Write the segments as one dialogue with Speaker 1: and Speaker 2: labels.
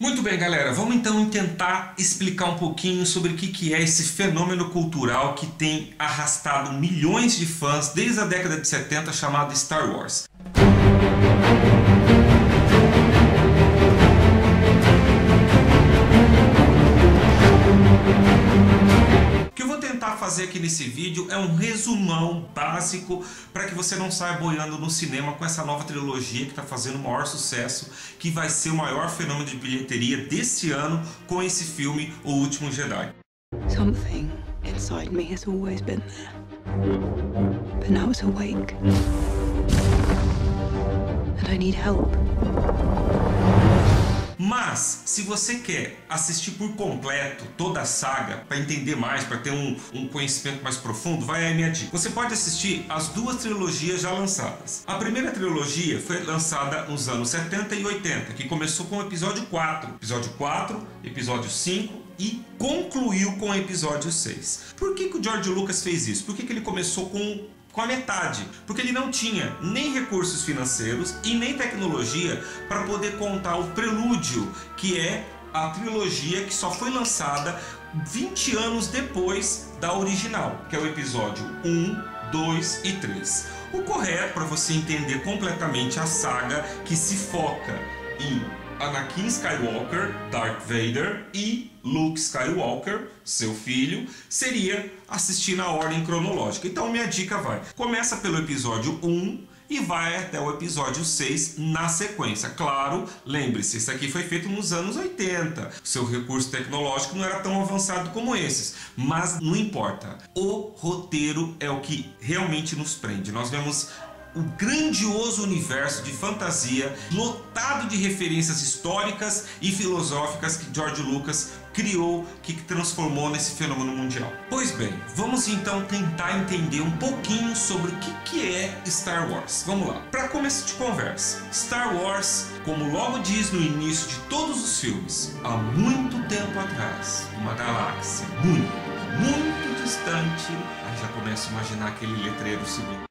Speaker 1: Muito bem, galera, vamos então tentar explicar um pouquinho sobre o que é esse fenômeno cultural que tem arrastado milhões de fãs desde a década de 70, chamado Star Wars. O que eu vou tentar fazer aqui nesse vídeo é um resumão básico para que você não saia boiando no cinema com essa nova trilogia que está fazendo o maior sucesso, que vai ser o maior fenômeno de bilheteria desse ano com esse filme, O Último Jedi.
Speaker 2: Something inside me has always been there, but now it's awake, and I need help.
Speaker 1: Mas, se você quer assistir por completo toda a saga, para entender mais, para ter um conhecimento mais profundo, vai aí minha dica. Você pode assistir as duas trilogias já lançadas. A primeira trilogia foi lançada nos anos 70 e 80, que começou com o episódio 4. Episódio 4, episódio 5 e concluiu com o episódio 6. Por que o George Lucas fez isso? Por que ele começou com a metade? Porque ele não tinha nem recursos financeiros e nem tecnologia para poder contar o prelúdio, que é a trilogia que só foi lançada 20 anos depois da original, que é o episódio 1, 2 e 3. O correto para você entender completamente a saga, que se foca em Anakin Skywalker, Darth Vader e Luke Skywalker, seu filho, seria assistir na ordem cronológica. Então minha dica começa pelo episódio 1 e vai até o episódio 6 na sequência. Claro, lembre-se, isso aqui foi feito nos anos 80. O seu recurso tecnológico não era tão avançado como esses, mas não importa. O roteiro é o que realmente nos prende. Nós vemos o grandioso universo de fantasia, lotado de referências históricas e filosóficas que George Lucas criou, que transformou nesse fenômeno mundial. Pois bem, vamos então tentar entender um pouquinho sobre o que é Star Wars. Vamos lá. Para começo de conversa, Star Wars, como logo diz no início de todos os filmes, há muito tempo atrás, uma galáxia muito distante, aí já começo a imaginar aquele letreiro subindo.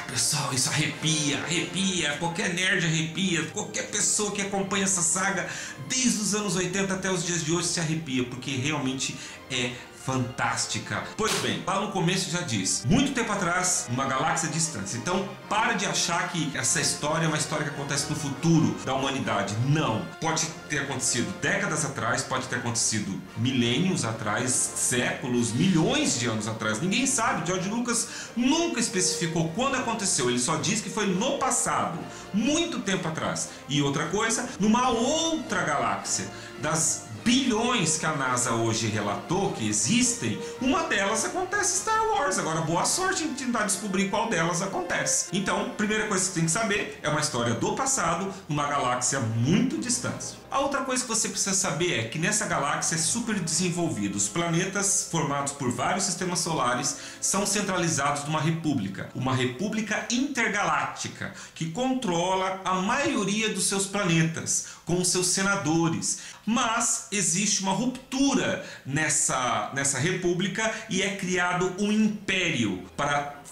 Speaker 1: Pessoal, isso arrepia, qualquer nerd arrepia, qualquer pessoa que acompanha essa saga desde os anos 80 até os dias de hoje se arrepia, porque realmente é fantástica. Pois bem, lá no começo já diz, muito tempo atrás, uma galáxia distante. Então, para de achar que essa história é uma história que acontece no futuro da humanidade. Não. Pode ter acontecido décadas atrás, pode ter acontecido milênios atrás, séculos, milhões de anos atrás. Ninguém sabe. George Lucas nunca especificou quando aconteceu. Ele só diz que foi no passado, muito tempo atrás. E outra coisa, numa outra galáxia, das bilhões que a NASA hoje relatou que existem, uma delas acontece Star Wars. Agora, boa sorte em tentar descobrir qual delas acontece. Então, primeira coisa que você tem que saber, é uma história do passado, numa galáxia muito distante. A outra coisa que você precisa saber é que nessa galáxia é super desenvolvido. Os planetas formados por vários sistemas solares são centralizados numa república intergaláctica, que controla a maioria dos seus planetas, com seus senadores. Mas existe uma ruptura nessa república e é criado um império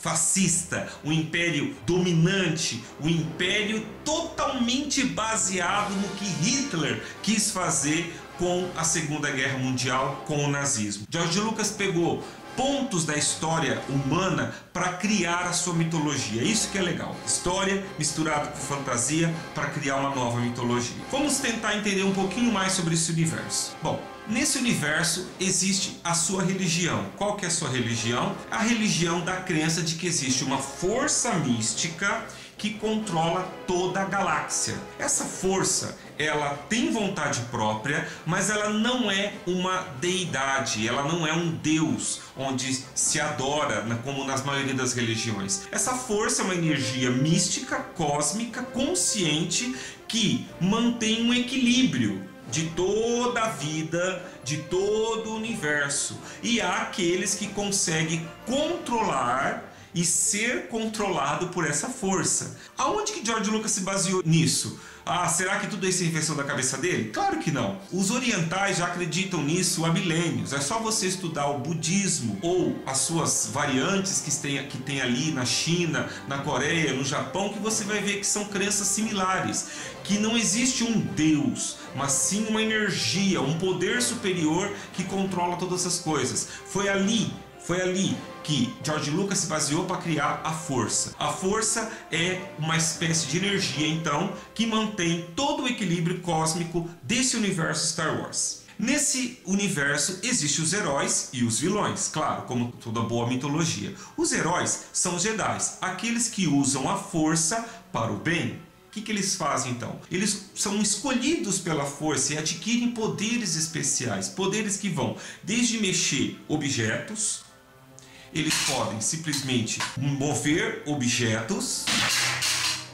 Speaker 1: fascista, um império dominante, um império totalmente baseado no que Hitler quis fazer com a Segunda Guerra Mundial, com o nazismo. George Lucas pegou pontos da história humana para criar a sua mitologia. Isso que é legal. História misturada com fantasia para criar uma nova mitologia. Vamos tentar entender um pouquinho mais sobre esse universo. Bom, nesse universo existe a sua religião. Qual que é a sua religião? A religião da crença de que existe uma força mística que controla toda a galáxia. Essa força, ela tem vontade própria, mas ela não é uma deidade, ela não é um deus onde se adora, como nas maioria das religiões.Essa força é uma energia mística, cósmica, consciente, que mantém um equilíbrio de toda a vida, de todo o universo. E há aqueles que conseguem controlar e ser controlado por essa força. Aonde que George Lucas se baseou nisso? Será que tudo isso é invenção da cabeça dele? Claro que não. Os orientais já acreditam nisso há milênios. É só você estudar o budismo ou as suas variantes que tem ali na China, na Coreia, no Japão, que você vai ver que são crenças similares. Que não existe um Deus, mas sim uma energia, um poder superior que controla todas as coisas. Foi ali que George Lucas se baseou para criar a força. A força é uma espécie de energia, então, que mantém todo o equilíbrio cósmico desse universo Star Wars. Nesse universo existem os heróis e os vilões, claro, como toda boa mitologia. Os heróis são os Jedi, aqueles que usam a força para o bem. O que eles fazem então? Eles são escolhidos pela força e adquirem poderes especiais, poderes que vão desde mexer objetos. Eles podem simplesmente mover objetos,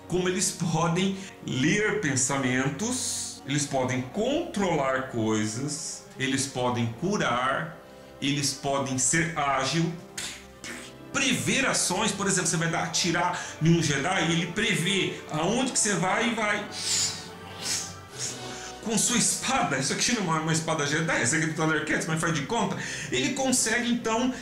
Speaker 1: como eles podem ler pensamentos, eles podem controlar coisas, eles podem curar, eles podem ser ágil, prever ações. Por exemplo, você vai atirar em um Jedi e ele prevê aonde que você vai e vai. Com sua espada, isso aqui não é uma espada Jedi, essa aqui é Thundercats, mas faz de conta, ele consegue então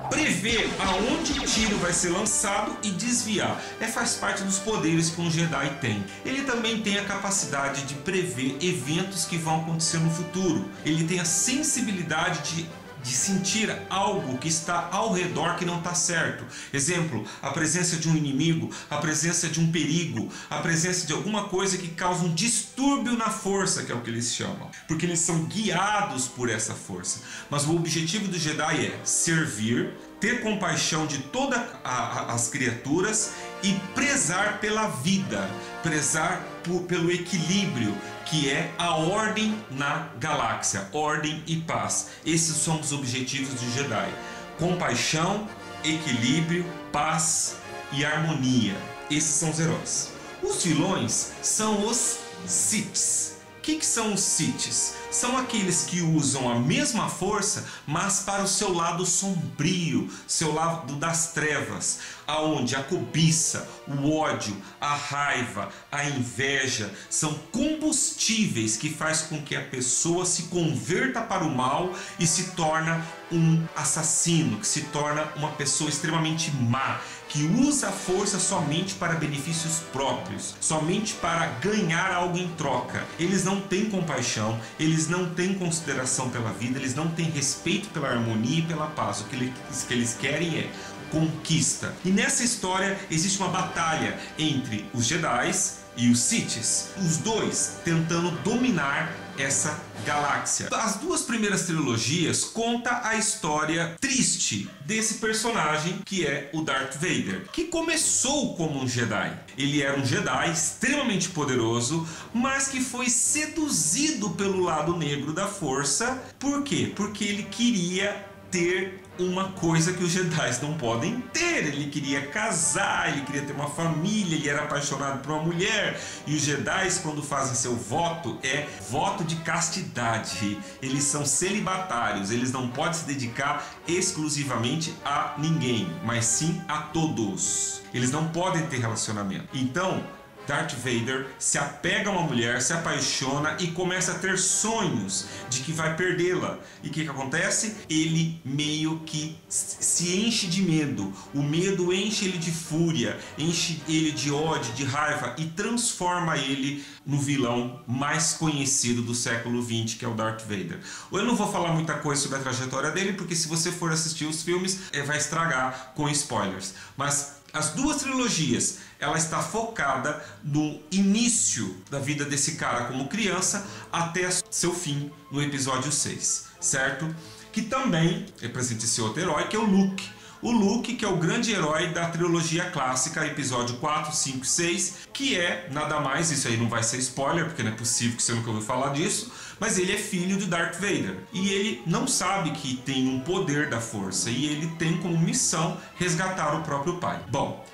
Speaker 1: prever aonde o tiro vai ser lançado e desviar. Faz parte dos poderes que um Jedi tem. Ele também tem a capacidade de prever eventos que vão acontecer no futuro. Ele tem a sensibilidade de sentir algo que está ao redor que não está certo. Exemplo, a presença de um inimigo, a presença de um perigo, a presença de alguma coisa que causa um distúrbio na força, que é o que eles chamam. Porque eles são guiados por essa força. Mas o objetivo do Jedi é servir, ter compaixão de todas as criaturas e prezar pela vida, prezar pelo equilíbrio, que é a ordem na galáxia, ordem e paz. Esses são os objetivos do Jedi: compaixão, equilíbrio, paz e harmonia. Esses são os heróis. Os vilões são os Siths. O que são os Siths? São aqueles que usam a mesma força, mas para o seu lado sombrio, seu lado das trevas, aonde a cobiça, o ódio, a raiva, a inveja são combustíveis que faz com que a pessoa se converta para o mal e se torna um assassino, que se torna uma pessoa extremamente má, que usa a força somente para benefícios próprios, somente para ganhar algo em troca. Eles não têm compaixão, eles não têm consideração pela vida, eles não têm respeito pela harmonia e pela paz. O que eles querem é conquista. E nessa história existe uma batalha entre os Jedi e os Siths, os dois tentando dominar essa galáxia. As duas primeiras trilogias contam a história triste desse personagem que é o Darth Vader, que começou como um Jedi. Ele era um Jedi extremamente poderoso, mas que foi seduzido pelo lado negro da força. Por quê? Porque ele queria ter uma coisa que os Jedi não podem ter. Ele queria casar, ele queria ter uma família, ele era apaixonado por uma mulher. E os Jedi, quando fazem seu voto, é voto de castidade. Eles são celibatários, eles não podem se dedicar exclusivamente a ninguém, mas sim a todos. Eles não podem ter relacionamento. Então, Darth Vader se apega a uma mulher, se apaixona e começa a ter sonhos de que vai perdê-la. E o que acontece? Ele meio que se enche de medo. O medo enche ele de fúria, enche ele de ódio, de raiva e transforma ele no vilão mais conhecido do século XX, que é o Darth Vader. Eu não vou falar muita coisa sobre a trajetória dele, porque se você for assistir os filmes, vai estragar com spoilers. Mas as duas trilogias, ela está focada no início da vida desse cara como criança até seu fim no episódio 6, certo? Que também representa esse outro herói, que é o Luke. o Luke, que é o grande herói da trilogia clássica, episódio 4, 5 e 6, que é nada mais, isso aí não vai ser spoiler, porque não é possível que você nunca ouviu falar disso, mas ele é filho de Darth Vader. E ele não sabe que tem um poder da força, e ele tem como missão resgatar o próprio pai. Bom,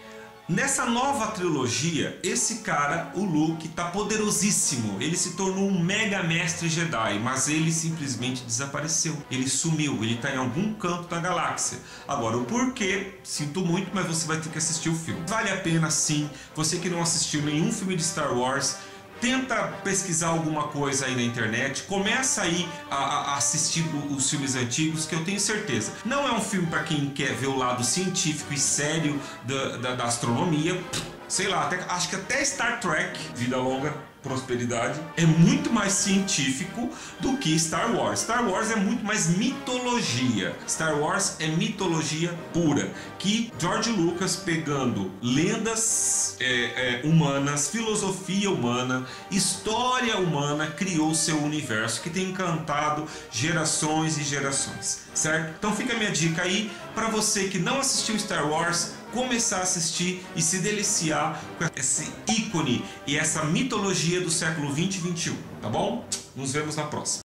Speaker 1: nessa nova trilogia, esse cara, o Luke, tá poderosíssimo. Ele se tornou um mega mestre Jedi, mas ele simplesmente desapareceu. Ele sumiu, ele tá em algum canto da galáxia. Agora, o porquê, sinto muito, mas você vai ter que assistir o filme. Vale a pena sim, você que não assistiu nenhum filme de Star Wars, tenta pesquisar alguma coisa aí na internet, começa aí a assistir os filmes antigos, que eu tenho certeza. Não é um filme para quem quer ver o lado científico e sério da astronomia. Sei lá, acho que até Star Trek, Vida Longa, Prosperidade, é muito mais científico do que Star Wars. Star Wars é muito mais mitologia. Star Wars é mitologia pura, que George Lucas, pegando lendas humanas, filosofia humana, história humana, criou o seu universo, que tem encantado gerações e gerações, certo? Então fica a minha dica aí para você que não assistiu Star Wars, começar a assistir e se deliciar com esse ícone e essa mitologia do século 20 e 21, tá bom? Nos vemos na próxima.